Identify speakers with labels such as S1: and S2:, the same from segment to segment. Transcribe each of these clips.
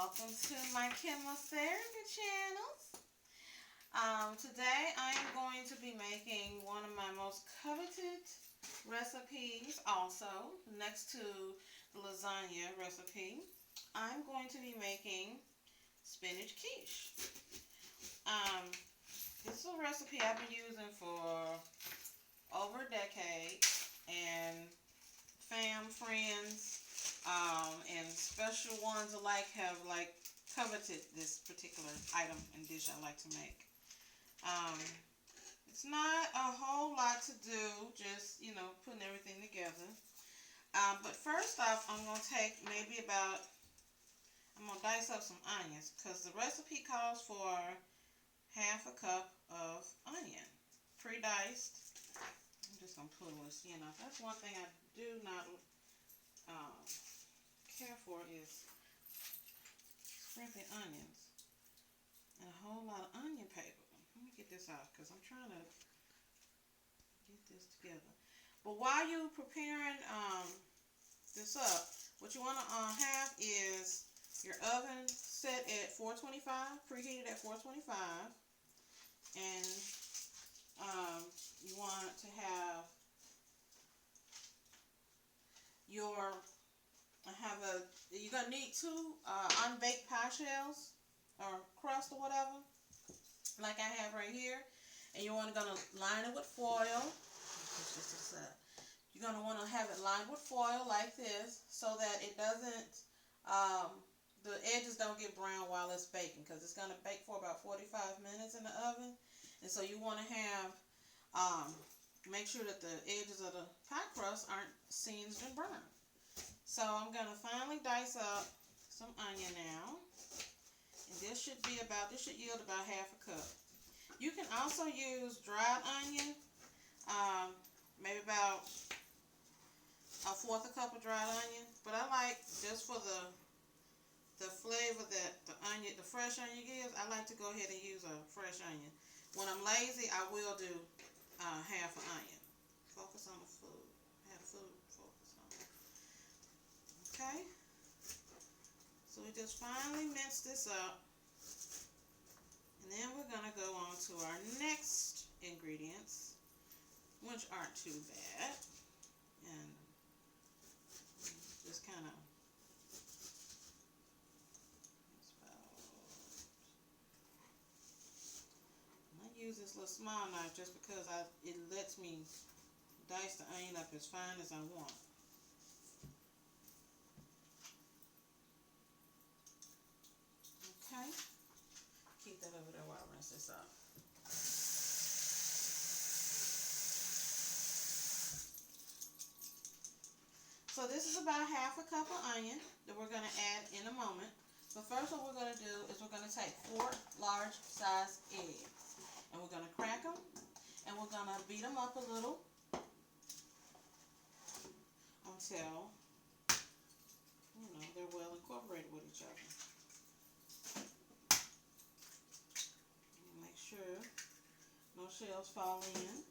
S1: welcome to my KimOs therapy channels. Today I am going to be making one of my most coveted recipes also, next to the lasagna recipe. I'm going to be making spinach quiche. This is a recipe I've been using for over a decade, and friends, and special ones alike have coveted this particular item and dish I like to make. It's not a whole lot to do, just putting everything together. But first off, I'm gonna dice up some onions because the recipe calls for half a cup of onion, pre-diced. I'm just gonna pull this, that's one thing I do not care for is sprinkling onions and a whole lot of onion paper. Let me get this out because I'm trying to get this together. But while you're preparing this up, what you want to have is your oven set at 425, preheated at 425, and you want to have you're gonna need two unbaked pie shells or crust or whatever, like I have right here, and you're gonna line it with foil. You're gonna want to have it lined with foil like this, so that it doesn't, the edges don't get brown while it's baking, because it's gonna bake for about 45 minutes in the oven, and so you want to have make sure that the edges of the pie crust aren't singed and burned. So I'm gonna finally dice up some onion now, and this should yield about half a cup. You can also use dried onion, maybe about a fourth a cup of dried onion, but I like, just for the flavor that the fresh onion gives, I like to go ahead and use a fresh onion. When I'm lazy, I will do half an onion. Focus on the food. Have food focus on it. Okay, so we just finally mince this up, and then we're gonna go on to our next ingredients, which aren't too bad, and just kind of I use this little small knife just because it lets me dice the onion up as fine as I want. Okay, keep that over there while I rinse this up. So this is about half a cup of onion that we're going to add in a moment. But first, what we're going to do is we're going to take 4 large size eggs, and we're going to crack them, and we're going to beat them up a little until they're well incorporated with each other. Make sure no shells fall in.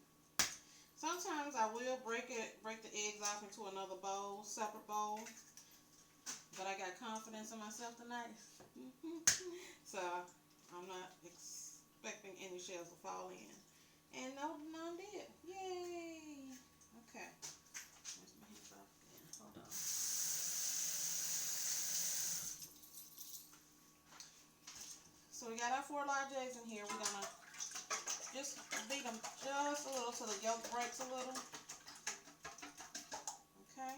S1: Sometimes I will break the eggs off into another bowl, separate bowl, but I got confidence in myself tonight, so I'm not expecting any shells to fall in. And none did. Yay! Okay. Where's my hands off again? Hold on. So we got our 4 large eggs in here. We're gonna just beat them just a little so the yolk breaks a little. Okay.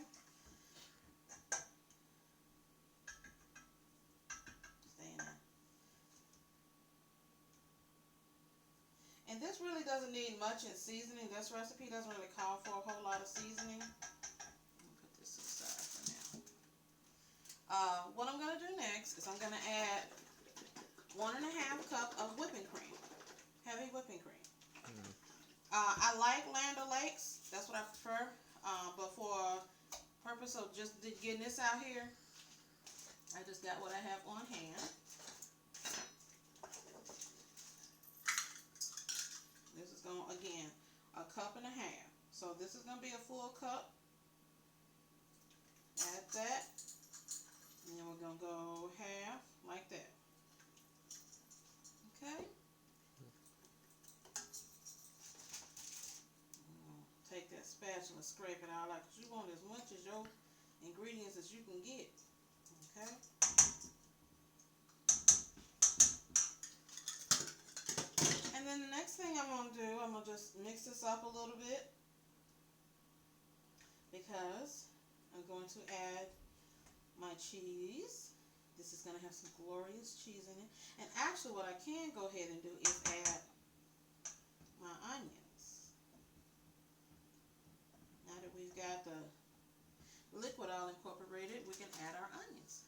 S1: Stay in there. And this really doesn't need much in seasoning. This recipe doesn't really call for a whole lot of seasoning. Let me put this aside for now. What I'm going to do next is I'm going to add 1½ cup of whipping cream. Heavy whipping cream. I like Land O'Lakes. That's what I prefer. But for purpose of just getting this out here, I just got what I have on hand. This is going, again, 1.5 cups. So this is going to be a full cup. Add that. And then we're going to go half like spatula, scrape it out, like, 'cause you want as much as your ingredients as you can get. Okay. And then the next thing I'm gonna do, I'm gonna just mix this up a little bit because I'm going to add my cheese. This is gonna have some glorious cheese in it. And actually, what I can go ahead and do is add my onions. Now that we've got the liquid all incorporated, we can add our onions.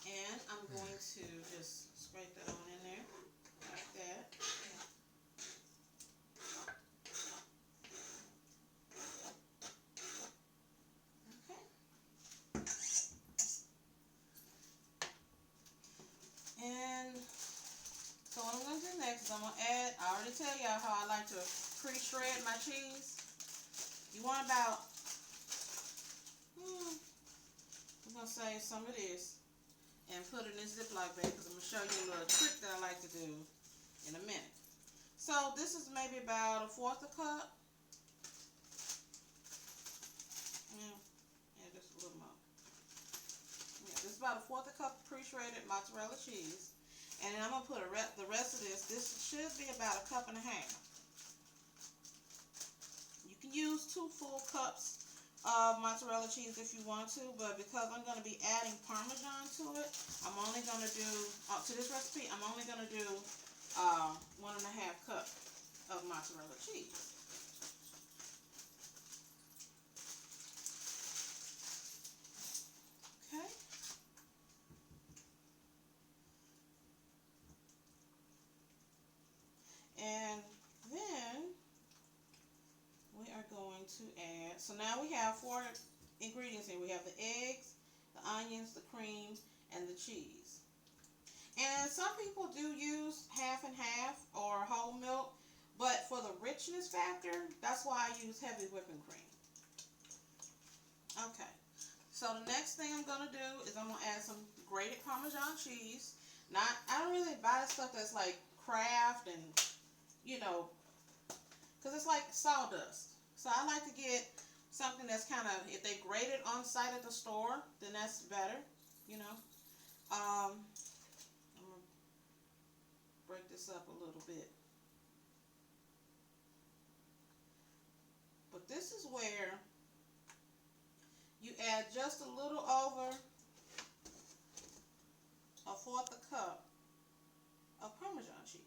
S1: And I'm going to just scrape that on in there, like that. Okay. And so what I'm going to do next is I'm going to add, I already tell y'all how I like to pre-shred my cheese. You want about, I'm going to save some of this and put it in this Ziploc bag because I'm going to show you a little trick that I like to do in a minute. So this is maybe about 1/4 cup. Yeah, just a little more. Yeah, this is about 1/4 cup of pre-shredded mozzarella cheese. And then I'm going to put the rest of this. This should be about 1.5 cups. You can use 2 full cups of mozzarella cheese if you want to, but because I'm going to be adding Parmesan to it, I'm only going to do, to this recipe, I'm only going to do 1.5 cups of mozzarella cheese. Okay. And then we are going to add, so now we have 4 ingredients here. We have the eggs, the onions, the cream, and the cheese. And some people do use half and half or whole milk, but for the richness factor, that's why I use heavy whipping cream. Okay, so the next thing I'm going to do is I'm going to add some grated Parmesan cheese. I don't really buy the stuff that's like Kraft and, because it's like sawdust. So I like to get something that's kind of, if they grate it on site at the store, then that's better, I'm going to break this up a little bit. But this is where you add just a little over 1/4 cup of Parmesan cheese.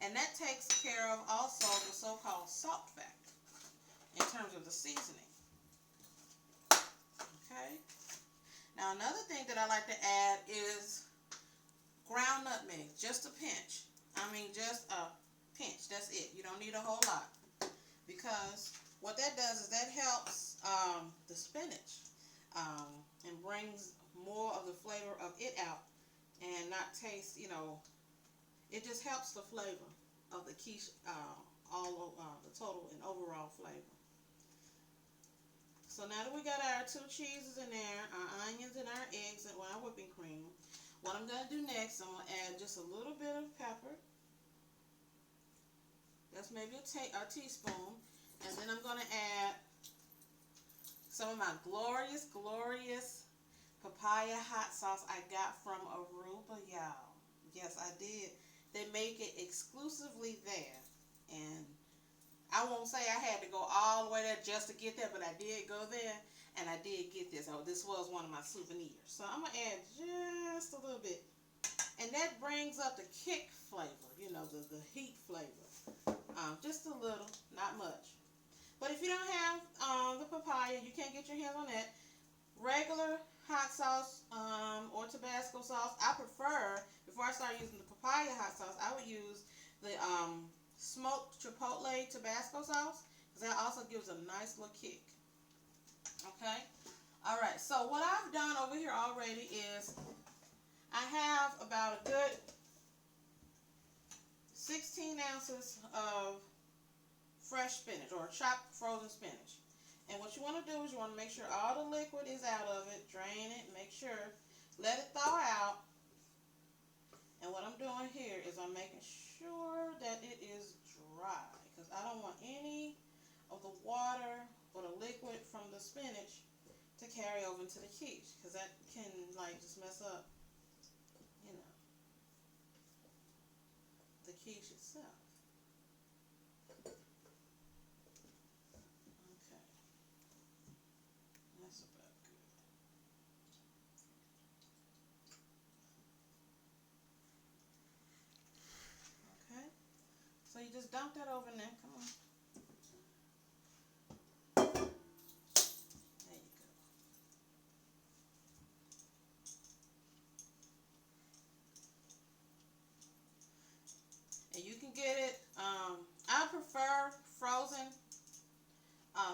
S1: And that takes care of also the so-called salt factor in terms of the seasoning. Okay. Now another thing that I like to add is ground nutmeg, just a pinch. I mean just a pinch, that's it. You don't need a whole lot. Because what that does is that helps the spinach and brings more of the flavor of it out and not taste, it just helps the flavor of the quiche, the total and overall flavor. So now that we got our 2 cheeses in there, our onions and our eggs and our whipping cream, what I'm going to do next, I'm going to add just a little bit of pepper. That's maybe a teaspoon. And then I'm going to add some of my glorious papaya hot sauce I got from Aruba, y'all. Yes, I did. They make it exclusively there. And I won't say I had to go all the way there just to get there, but I did go there, and I did get this. Oh, this was one of my souvenirs. So I'm going to add just a little bit. And that brings up the kick flavor, the heat flavor. Just a little, not much. But if you don't have the papaya, you can't get your hands on that. Regular hot sauce or Tabasco sauce. I prefer, before I start using the papaya hot sauce, I would use the smoked chipotle Tabasco sauce, because that also gives a nice little kick. Okay? Alright, so what I've done over here already is I have about a good 16 ounces of fresh spinach or chopped frozen spinach. And what you want to do is you want to make sure all the liquid is out of it, drain it, make sure, let it thaw out. And what I'm doing here is I'm making sure that it is dry, because I don't want any of the water or the liquid from the spinach to carry over into the quiche, because that can like just mess up, you know, the quiche itself. Okay, that's about good. Okay, so you just dump that over in there. Come on. There you go. And you can get it. I prefer frozen,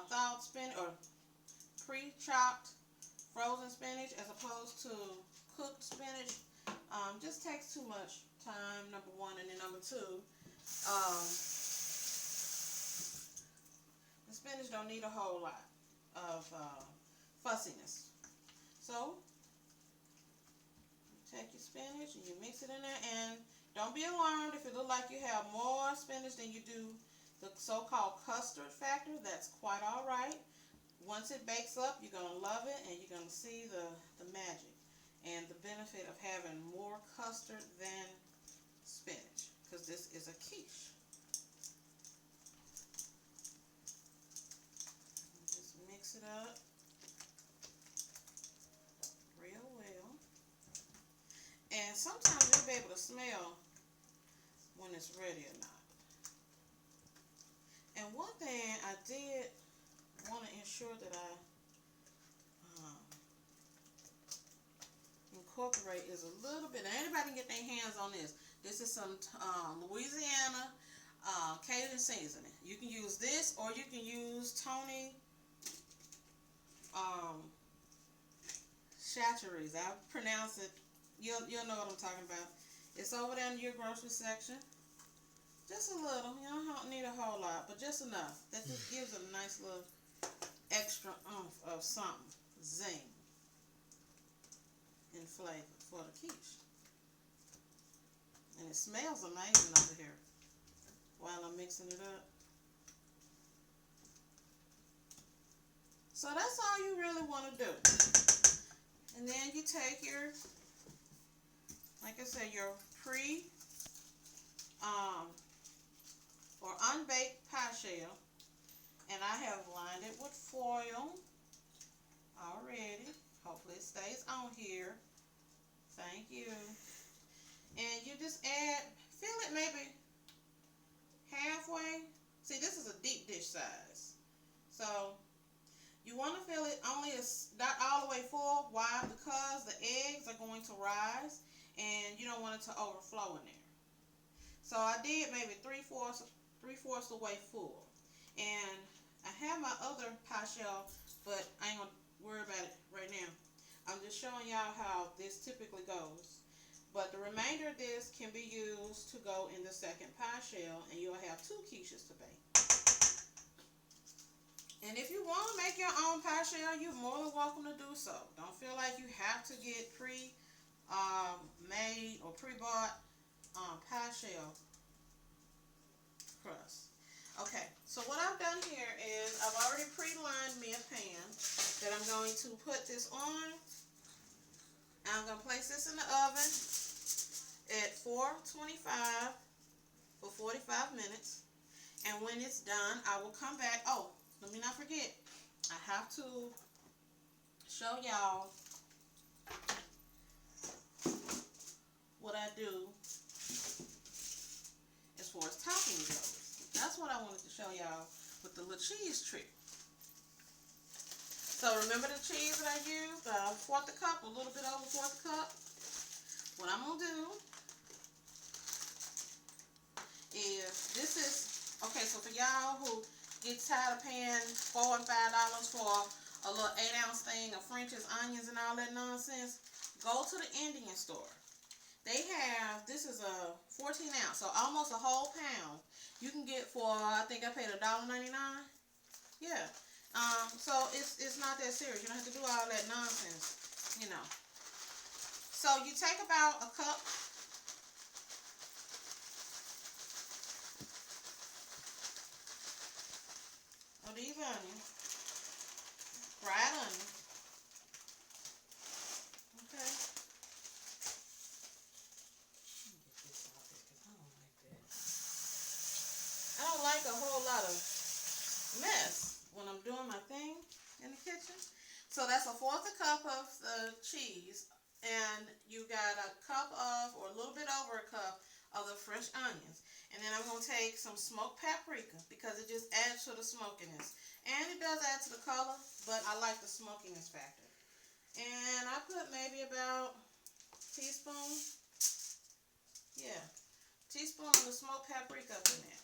S1: thawed spinach or pre-chopped frozen spinach as opposed to cooked spinach. Just takes too much time, number one, and then number two, the spinach don't need a whole lot of fussiness. So you take your spinach and you mix it in there, and don't be alarmed if it looks like you have more spinach than you do the so-called custard factor. That's quite all right. Once it bakes up, you're going to love it, and you're going to see the magic and the benefit of having more custard than spinach, because this is a quiche. Just mix it up real well. And sometimes you'll be able to smell when it's ready or not. And one thing I did want to ensure that I incorporate is a little bit. Now anybody can get their hands on this. This is some Louisiana Cajun seasoning. You can use this, or you can use Tony Chachere's. I pronounce it. You'll know what I'm talking about. It's over there in your grocery section. Just a little. You don't need a whole lot, but just enough. That just gives it a nice little extra oomph of something. Zing. In flavor for the quiche. And it smells amazing over here while I'm mixing it up. So that's all you really want to do. And then you take your, like I said, your or unbaked pie shell, and I have lined it with foil already. Hopefully it stays on here. Thank you. And you just fill it maybe halfway. See, this is a deep dish size. So you want to fill it only not all the way full. Why? Because the eggs are going to rise and you don't want it to overflow in there. So I did maybe three-fourths the way full. And I have my other pie shell, but I ain't going to worry about it right now. I'm just showing y'all how this typically goes. But the remainder of this can be used to go in the second pie shell, and you'll have 2 quiches to bake. And if you want to make your own pie shell, you're more than welcome to do so. Don't feel like you have to get made or pre-bought pie shell crust. Okay, so what I've done here is I've already pre-lined me a pan that I'm going to put this on. I'm going to place this in the oven at 425 for 45 minutes. And when it's done, I will come back. Oh, let me not forget, I have to show y'all what I do as far as topping goes. That's what I wanted to show y'all with the little cheese trick. So remember the cheese that I used? A fourth a cup, a little bit over a fourth cup. What I'm going to do is, this is, okay, so for y'all who get tired of paying $4 and $5 for a little 8-ounce thing of French's, onions, and all that nonsense, go to the Indian store. They have, this is a 14 ounce, so almost a whole pound. You can get for, I think I paid $1.99. Yeah. So it's not that serious. You don't have to do all that nonsense, you know. So you take about a cup of of these onions. Fried onions. Okay. Let me get this out there because I don't like that. I don't like a whole lot of mess when I'm doing my thing in the kitchen. So that's 1/4 cup of the cheese, and you got a cup of, or a little bit over a cup of the fresh onions. And then I'm going to take some smoked paprika because it just adds to the smokiness. And it does add to the color, but I like the smokiness factor. And I put maybe about a teaspoon, yeah, teaspoon of the smoked paprika up in there.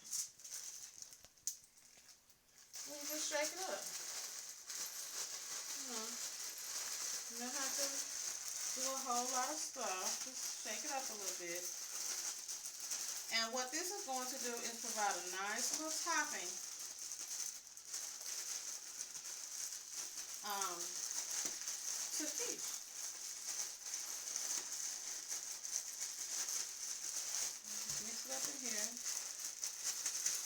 S1: And you just shake it up. You don't have to do a whole lot of stuff. Just shake it up a little bit. And what this is going to do is provide a nice little topping to quiche. Mix it up in here.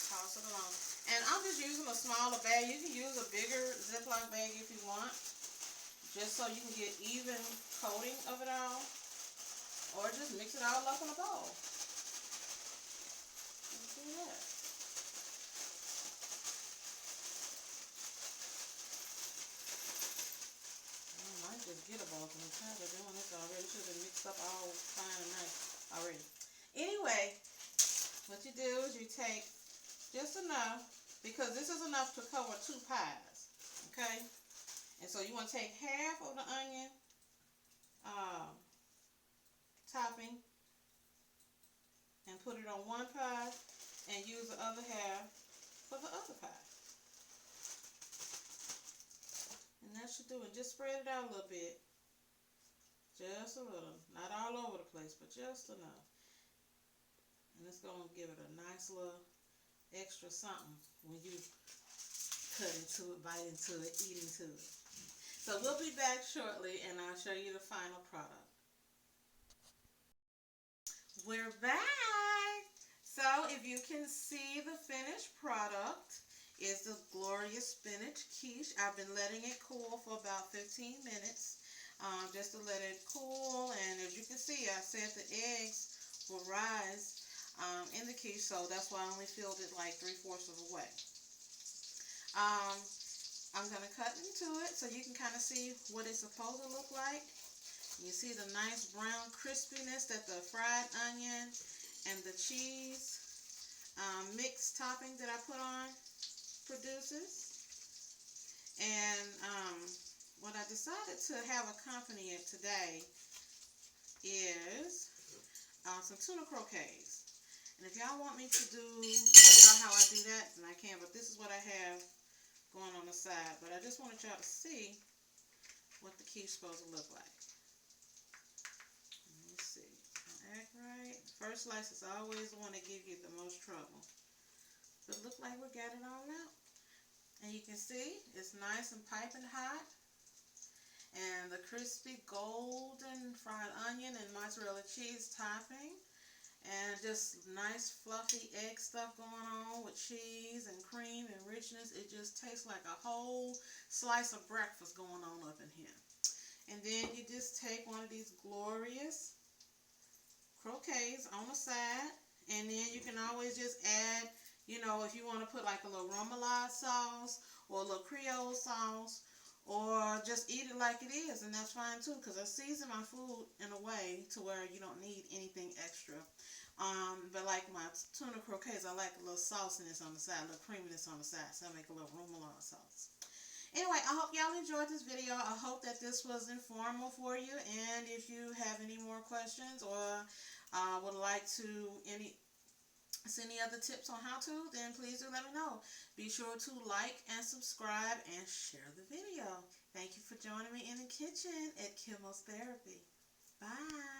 S1: Toss it along. And I'm just using a smaller bag. You can use a bigger Ziploc bag if you want, just so you can get even coating of it all. Or just mix it all up in a bowl. Let's do that. I might just get a bowl because I'm tired of doing this already. It should have been mixed up all fine and nice already. Anyway, what you do is you take just enough, because this is enough to cover 2 pies, okay? And so you want to take half of the onion topping and put it on one pie and use the other half for the other pie. And that should do it. Just spread it out a little bit. Just a little. Not all over the place, but just enough. And it's going to give it a nice little extra something when you cut into it, bite into it, eat into it. So we'll be back shortly and I'll show you the final product. We're back. So if you can see, the finished product is the glorious spinach quiche. I've been letting it cool for about 15 minutes just to let it cool. And as you can see, I said the eggs will rise in the quiche, so that's why I only filled it like 3/4 of the way. I'm going to cut into it so you can kind of see what it's supposed to look like. You see the nice brown crispiness that the fried onion and the cheese mixed topping that I put on produces. And what I decided to have accompany it today is some tuna croquettes. And if y'all want me to show y'all how I do that, then I can. But this is what I have going on the side. But I just wanted y'all to see what the quiche is supposed to look like. Let me see. Act right. First slice is always the one that gives you the most trouble. But it looks like we got it all out. And you can see it's nice and piping hot. And the crispy golden fried onion and mozzarella cheese topping. And just nice fluffy egg stuff going on with cheese and cream and richness. It just tastes like a whole slice of breakfast going on up in here. And then you just take one of these glorious croquettes on the side. And then you can always just add, you know, if you want to put like a little remoulade sauce or a little Creole sauce, or just eat it like it is, and that's fine too, because I season my food in a way to where you don't need anything extra. But like my tuna croquettes, I like a little sauciness on the side, a little creaminess on the side, so I make a little remoulade sauce. Anyway, I hope y'all enjoyed this video. I hope that this was informative for you, and if you have any more questions or would like to see any other tips on how to, then please do let me know. Be sure to like and subscribe and share the video. Thank you for joining me in the kitchen at KimOs Therapy. Bye.